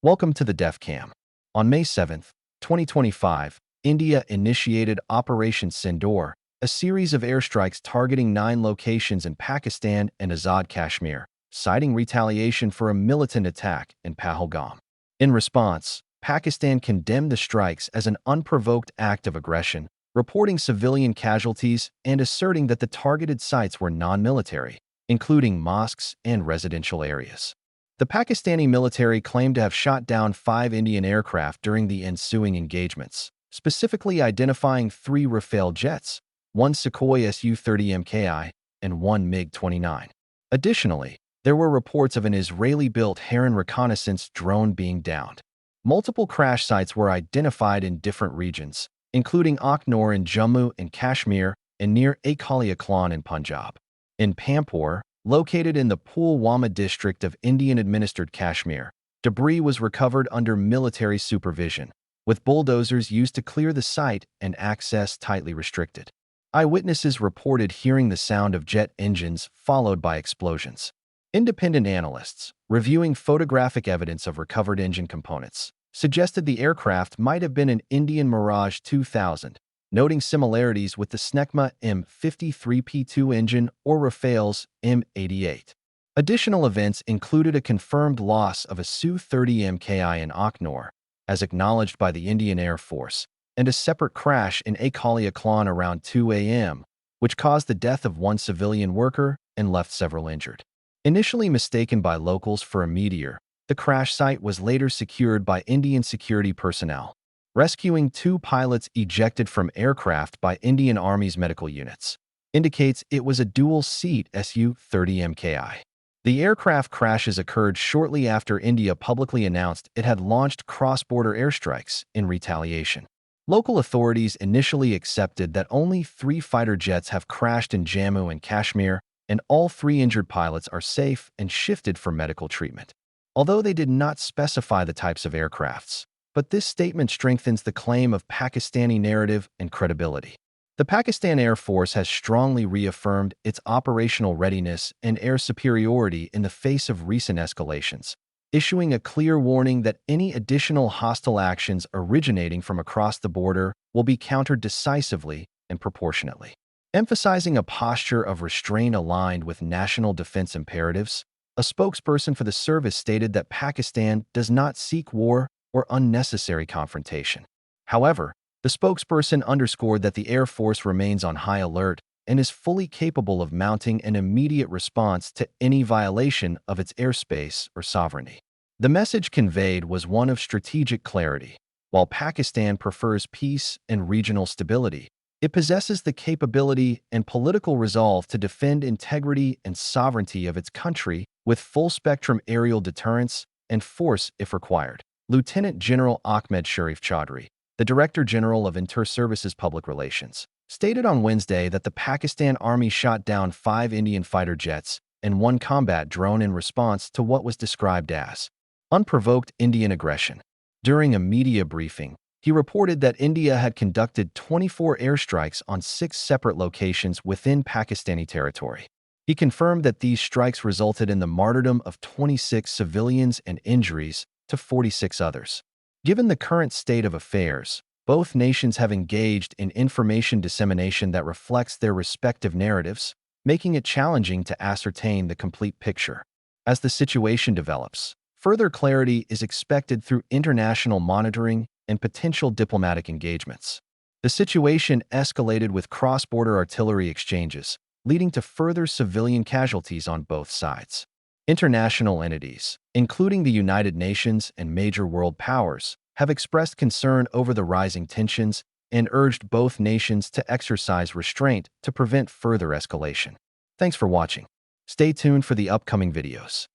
Welcome to the DefCam. On May 7, 2025, India initiated Operation Sindoor, a series of airstrikes targeting 9 locations in Pakistan and Azad Kashmir, citing retaliation for a militant attack in Pahalgam. In response, Pakistan condemned the strikes as an unprovoked act of aggression, reporting civilian casualties and asserting that the targeted sites were non-military, including mosques and residential areas. The Pakistani military claimed to have shot down 5 Indian aircraft during the ensuing engagements, specifically identifying 3 Rafale jets, 1 Sukhoi SU 30 MKI, and 1 MiG-29. Additionally, there were reports of an Israeli-built Haroon reconnaissance drone being downed. Multiple crash sites were identified in different regions, including Akhnor in Jammu and Kashmir and near Akalia Klan in Punjab. In Pampur, located in the Pulwama district of Indian-administered Kashmir, debris was recovered under military supervision, with bulldozers used to clear the site and access tightly restricted. Eyewitnesses reported hearing the sound of jet engines followed by explosions. Independent analysts, reviewing photographic evidence of recovered engine components, suggested the aircraft might have been an Indian Mirage 2000, noting similarities with the Snecma M53P2 engine or Rafale's M88. Additional events included a confirmed loss of a Su-30 MKI in Akhnor, as acknowledged by the Indian Air Force, and a separate crash in Akalia Klan around 2 a.m., which caused the death of 1 civilian worker and left several injured. Initially mistaken by locals for a meteor, the crash site was later secured by Indian security personnel, rescuing 2 pilots ejected from aircraft by Indian Army's medical units. Indicates it was a dual-seat Su-30 MKI. The aircraft crashes occurred shortly after India publicly announced it had launched cross-border airstrikes in retaliation. Local authorities initially accepted that only 3 fighter jets have crashed in Jammu and Kashmir, and all 3 injured pilots are safe and shifted for medical treatment, although they did not specify the types of aircrafts. But this statement strengthens the claim of Pakistani narrative and credibility. The Pakistan Air Force has strongly reaffirmed its operational readiness and air superiority in the face of recent escalations, issuing a clear warning that any additional hostile actions originating from across the border will be countered decisively and proportionately. Emphasizing a posture of restraint aligned with national defense imperatives, a spokesperson for the service stated that Pakistan does not seek war or unnecessary confrontation. However, the spokesperson underscored that the Air Force remains on high alert and is fully capable of mounting an immediate response to any violation of its airspace or sovereignty. The message conveyed was one of strategic clarity. While Pakistan prefers peace and regional stability, it possesses the capability and political resolve to defend integrity and sovereignty of its country with full-spectrum aerial deterrence and force if required. Lieutenant General Ahmed Sharif Chaudhry, the Director General of Inter-Services Public Relations, stated on Wednesday that the Pakistan Army shot down 5 Indian fighter jets and 1 combat drone in response to what was described as unprovoked Indian aggression. During a media briefing, he reported that India had conducted 24 airstrikes on 6 separate locations within Pakistani territory. He confirmed that these strikes resulted in the martyrdom of 26 civilians and injuries to 46 others. Given the current state of affairs, both nations have engaged in information dissemination that reflects their respective narratives, making it challenging to ascertain the complete picture. As the situation develops, further clarity is expected through international monitoring and potential diplomatic engagements. The situation escalated with cross-border artillery exchanges, leading to further civilian casualties on both sides. International entities, including the United Nations and major world powers, have expressed concern over the rising tensions and urged both nations to exercise restraint to prevent further escalation. Thanks for watching. Stay tuned for the upcoming videos.